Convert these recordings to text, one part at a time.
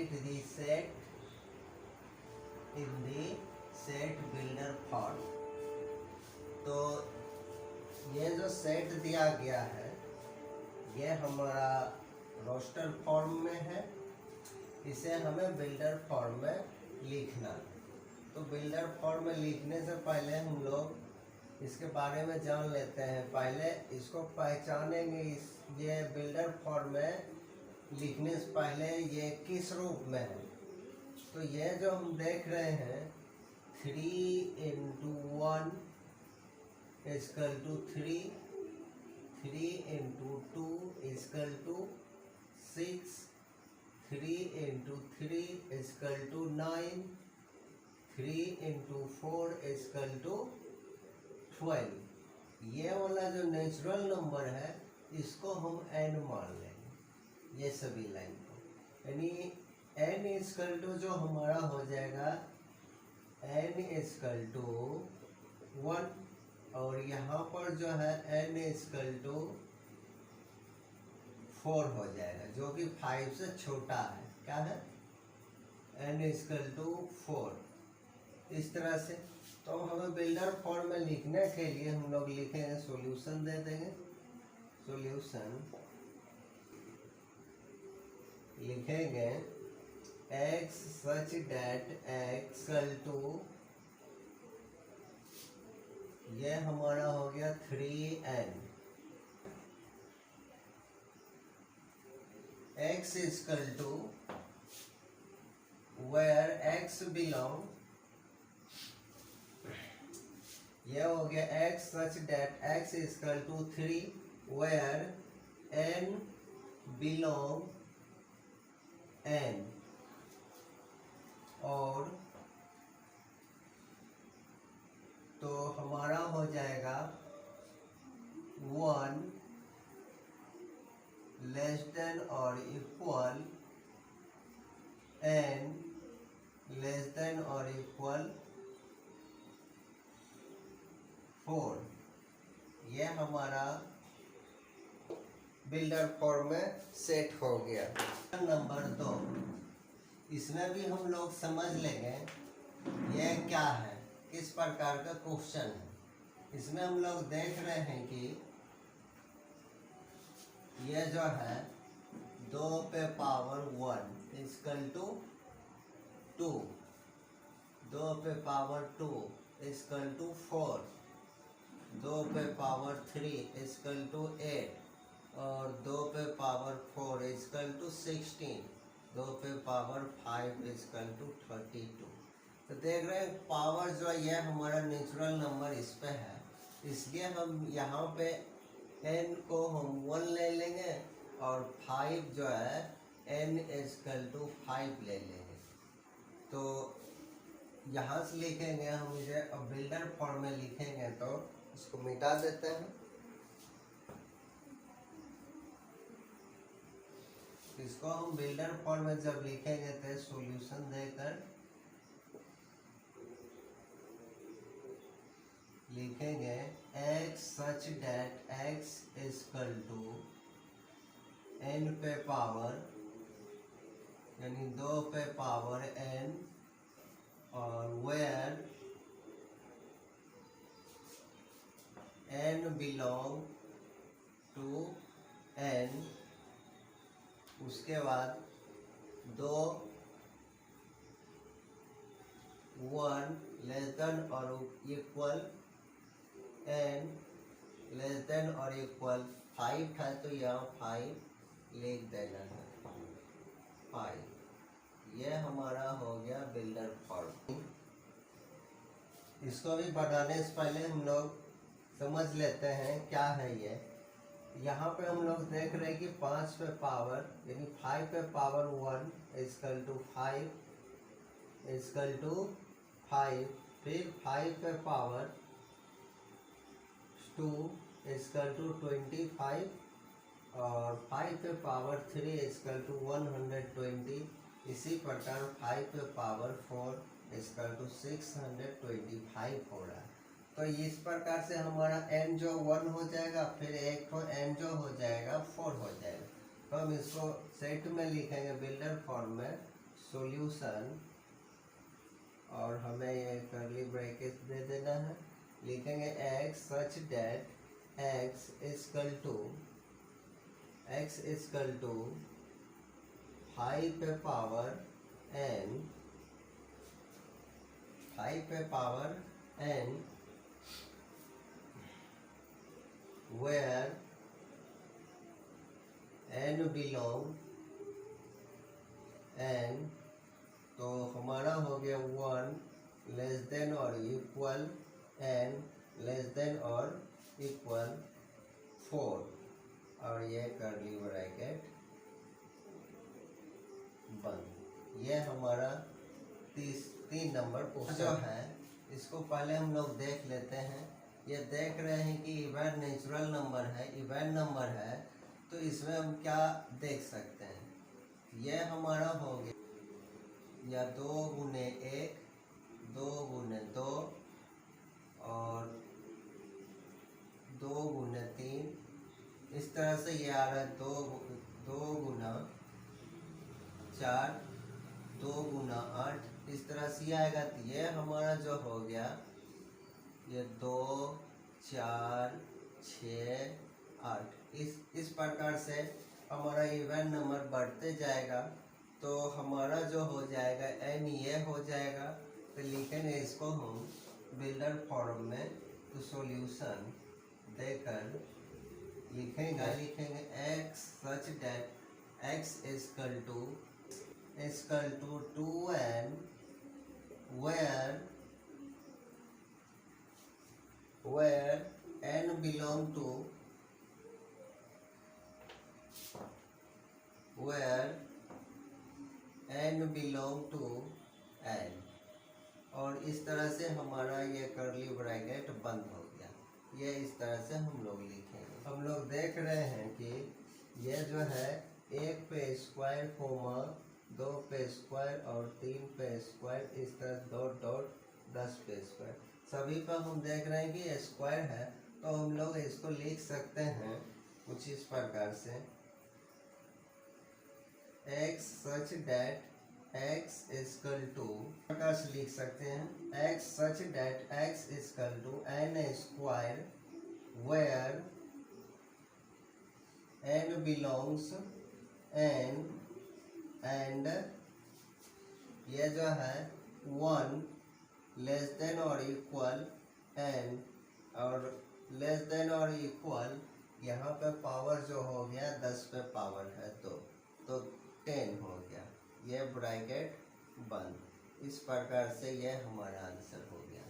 Right the set in the set builder form. तो ये जो सेट दिया गया है ये हमारा रोस्टर फॉर्म में है, इसे हमें बिल्डर फॉर्म में लिखना है। तो बिल्डर फॉर्म में लिखने से पहले हम लोग इसके बारे में जान लेते हैं। पहले इसको पहचानेंगे, ये बिल्डर फॉर्म में लिखने से पहले ये किस रूप में है। तो ये जो हम देख रहे हैं 3 × 1 = 3, 3 × 2 = 6, 3 × 3 = 9, 3 × 4 = 12। ये वाला जो नेचुरल नंबर है इसको हम n मान लेंगे, ये सभी लाइन को। यानी n = जो हमारा हो जाएगा n = 1, और यहाँ पर जो है n = 4 हो जाएगा, जो कि 5 से छोटा है। क्या है? n = 4। इस तरह से तो हमें बिल्डर फॉर्म में लिखने के लिए हम लोग लिखेंगे, सॉल्यूशन दे देंगे। सॉल्यूशन लिखेंगे x such that x = ये हमारा हो गया 3n, x = where x belong, ये हो गया x such that x = 3 where n belong n, और तो हमारा हो जाएगा 1 < n < 4। ये हमारा बिल्डर फॉर्म में सेट हो गया। नंबर 2, इसमें भी हम लोग समझ लेंगे ये क्या है, किस प्रकार का क्वेश्चन है। इसमें हम लोग देख रहे हैं कि ये जो है 2⁻1 = 2, 2⁻2 = 4, 2⁻3 = 8, और 2⁻4 = 16, 2⁻5 = 32। तो देख रहे हैं पावर जो है ये हमारा नेचुरल नंबर इस पे है, इसलिए हम यहाँ पे n को हम 1 ले लेंगे और 5 जो है n = 5 ले लेंगे। तो यहाँ से लिखेंगे हम इसे, अब बिल्डर फॉर्म में लिखेंगे तो इसको मिटा देते हैं। इसको हम बिल्डर फॉर्म में जब लिखेंगे तो सॉल्यूशन देकर लिखेंगे x such that x = n पे पावर, यानी 2⁻n, और where n belong to n, उसके बाद 2 1 < n < 5 है, तो यहाँ 5 लिख देना है, 5। ये हमारा हो गया बिल्डर फॉर्म। इसको भी बढ़ाने से पहले हम लोग समझ लेते हैं क्या है ये। यहाँ पे हम लोग देख रहे हैं कि 5 पे पावर यानी 5⁻1 = 5, फिर 5 पे पावर 2 = 25, और 5 पे पावर 3 = 120। इसी प्रकार 5 पे पावर 4 = 625 हो रहा है। तो इस प्रकार से हमारा n जो 1 हो जाएगा, फिर एक को n जो हो जाएगा 4 हो जाएगा। तो हम इसको सेट में लिखेंगे बिल्डर फॉर्म में। सॉल्यूशन, और हमें ये कर्ली ब्रैकेट दे देना है, लिखेंगे x such that x equal to 5 पे power n where n belong n, तो हमारा हो गया 1 लेस देन और इक्वल n लेस देन और इक्वल 4, और ये कर्ली ब्रैकेट बंद। ये हमारा 3 नंबर क्वेश्चन जो है, इसको पहले हम लोग देख लेते हैं। ये देख रहे हैं कि इवन नेचुरल नंबर है, इवन नंबर है, तो इसमें हम क्या देख सकते हैं। ये हमारा हो गया या 2 गुने 1, 2 गुने 2 और 2 गुने 3, इस तरह से ये आ रहा है 2 गुना 4, 2 गुना 8, इस तरह से आएगा। तो ये हमारा जो हो गया ये 2 4 6 8, इस प्रकार से हमारा इवन नंबर बढ़ते जाएगा। तो हमारा जो हो जाएगा n ये हो जाएगा। तो लिखेंगे इसको हम बिल्डर फॉर्म में, तो सॉल्यूशन देकर लिखेंगे x such that x equal to 2n where n belong to n, और इस तरह से हमारा ये कर्ली ब्रैकेट बंद हो गया। ये इस तरह से हम लोग लिखेंगे। हम लोग देख रहे हैं कि ये जो है 1 पे स्क्वायर कोमा 2 पे स्क्वायर और 3 पे स्क्वायर, इस तरह डॉट डॉट 10 पे स्क्वायर, सभी पर हम देख रहे हैं कि ये स्क्वायर है। तो हम लोग इसको लिख सकते हैं कुछ इस प्रकार से, x such that x equal to, प्रकार से लिख सकते हैं x such that x equal to n square where n belongs n and ये जो है 1 लेस देन और इक्वल n, और लेस देन और इक्वल यहाँ पे पावर जो हो गया 10 पे पावर है तो 10 हो गया। ये ब्रैकेट बंद। इस प्रकार से ये हमारा आंसर हो गया।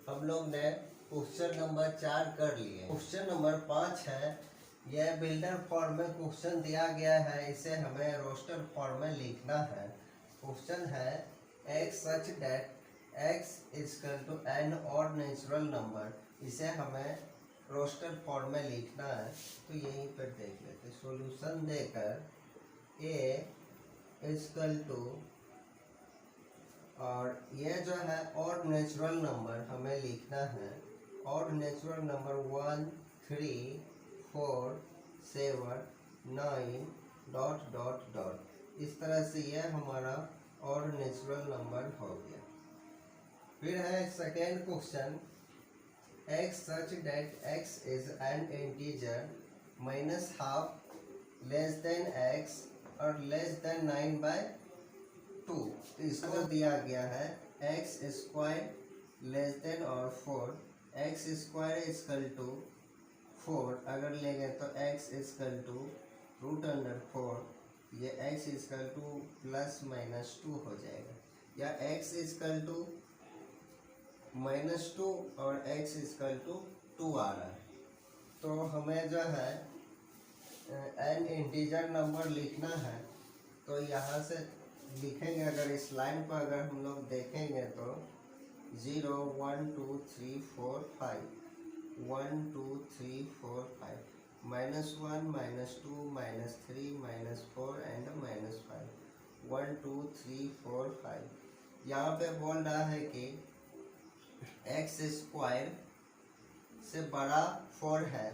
हम लोग ने क्वेश्चन नंबर 4 कर लिए। क्वेश्चन नंबर 5 है, यह बिल्डर फॉर्म में क्वेश्चन दिया गया है, इसे हमें रोस्टर फॉर्म में लिखना है। क्वेश्चन है x such that x equal to n और नेचुरल नंबर, इसे हमें रोस्टर फॉर्म में लिखना है। तो यहीं पर देख लेते, सॉल्यूशन देकर a इजकल टू, और ये जो है और नेचुरल नंबर हमें लिखना है, और natural number 1 3 4 7 9 dot dot dot, इस तरह से ये हमारा और नेचुरल नंबर हो गया। फिर है second question, x such that x is an integer minus half less than x और लेस देन 9/2। तो इसको दिया गया है x स्क्वायर लेस देन और 4, x स्क्वायर इजकल टू 4 अगर लेंगे तो x इजकल टू √4, ये x इजकल टू +-2 हो जाएगा, या x इजकल टू -2 और x इजकल टू 2 आ रहा है। तो हमें जो है n इंटीजर नंबर लिखना है। तो यहाँ से लिखेंगे, अगर इस लाइन पर अगर हम लोग देखेंगे तो 0 1 2 3 4 5 1 2 3 4 5 -1 -2 -3 -4 एंड -5 1 2 3 4 5। यहाँ पे बोल रहा है कि x स्क्वायर से बड़ा 4 है।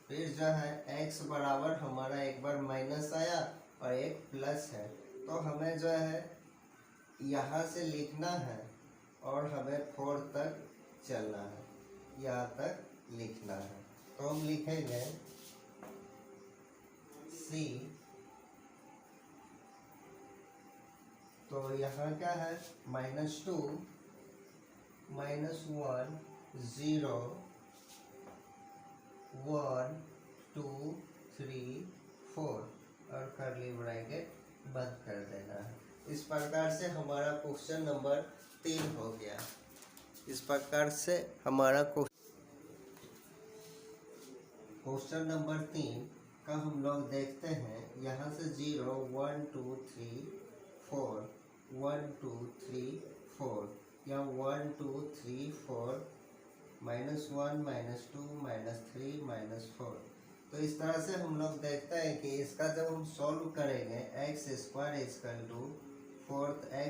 फिर जो है x बराबर हमारा एक बार माइनस आया और एक प्लस है, तो हमें जो है यहाँ से लिखना है और हमें 4 तक चलना है, यहाँ तक लिखना है। तो हम लिखेंगे C, तो यहाँ क्या है -2 -1 0 1 2 3 4 और कर्ली ब्रैकेट बंद कर देना है। इस प्रकार से हमारा क्वेश्चन नंबर 3 हो गया। इस प्रकार से हमारा क्वेश्चन नंबर 3 का हम लोग देखते हैं। यहाँ से 0 1 2 3 4 1 2 3 4 या 1 2 3 4 -1 -2 -3 -4। तो इस तरह से हम लोग देखते हैं कि इसका जब हम सॉल्व करेंगे x² 4 x²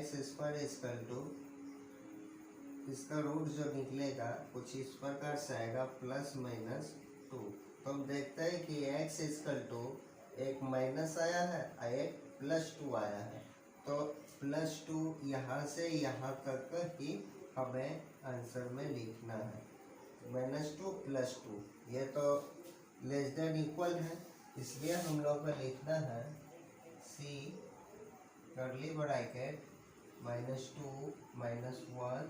इसका रूट जो निकलेगा कुछ इस प्रकार से आएगा +-2। तो हम देखते हैं कि x एक माइनस आया है और एक +2 आया है। तो +2 यहाँ से यहाँ तक ही हमें आंसर में लिखना है। -2 +2 ये तो लेस देन इक्वल है, इसलिए हम लोग को लिखना है C कर्ली ब्रैकेट -2 -1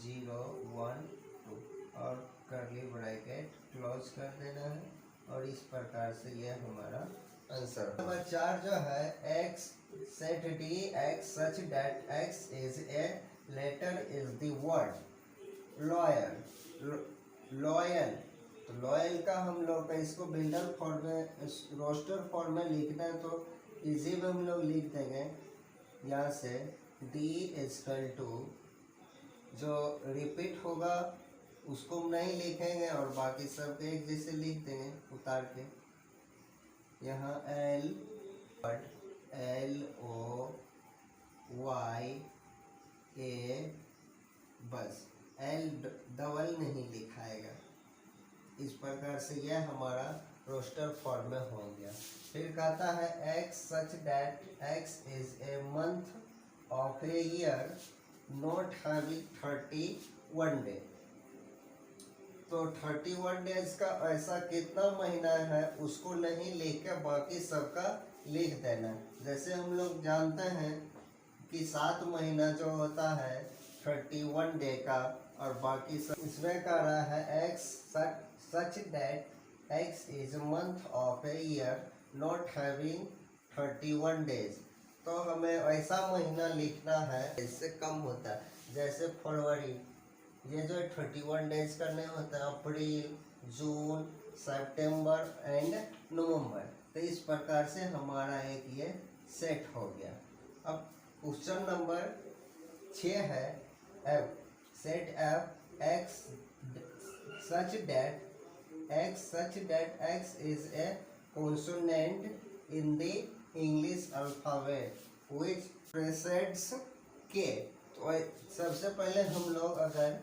0 1 2 और कर्ली ब्रैकेट क्लोज कर देना है। और इस प्रकार से ये हमारा आंसर। नंबर 4 जो है x set d x such that x is a letter is the word loyal। तो लॉयल का हम लोग का इसको बिल्डर फॉर्म में रोस्टर फॉर्म में लिखना है, तो इजी में हम लोग लिख देंगे। यहाँ से d = जो रिपीट होगा उसको हम नहीं लिखेंगे और बाकी सब एक जैसे लिख देंगे उतार के। यहाँ LOYA बस L डबल नहीं लिखाएगा। इस प्रकार से यह हमारा रोस्टर फॉर्म में हो गया। फिर कहता है x such that x is a month of a year not having 31 day। तो 31 डेज का ऐसा कितना महीना है उसको नहीं लिख के बाकी सबका लिख देना। जैसे हम लोग जानते हैं कि 7 महीना जो होता है 31 डे का और बाकी सब। इसमें कह रहा है x such that x is a month of a year not having 31 days। तो हमें ऐसा महीना लिखना है इससे कम होता है, जैसे फरवरी ये जो 31 डेज करने होता है, अप्रैल जून सितंबर एंड नवंबर। तो इस प्रकार से हमारा एक ये सेट हो गया। अब क्वेश्चन नंबर 6 है f set f x such that x is a consonant in the English alphabet which precedes k। तो सबसे पहले हम लोग अगर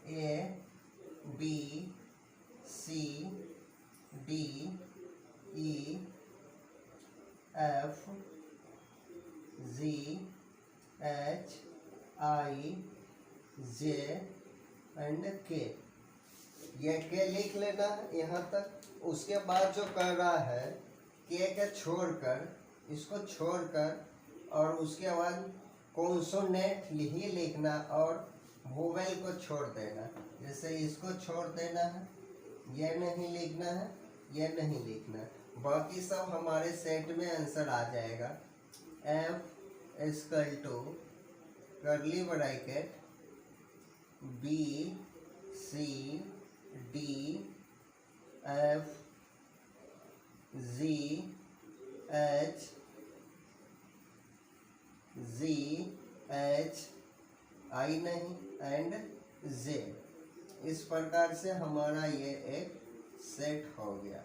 A B C D E F G H I J and K ये K लिख लेना है यहाँ तक। उसके बाद जो कर रहा है K के छोड़कर इसको छोड़कर और उसके बाद कॉन्सोनेंट ही लिखना और वोवेल को छोड़ देना। जैसे इसको छोड़ देना है, ये नहीं लिखना है, ये नहीं लिखना है, बाकी सब हमारे सेट में आंसर आ जाएगा। f curly bracket B C D F G H I नहीं एंड J। इस प्रकार से हमारा ये एक सेट हो गया।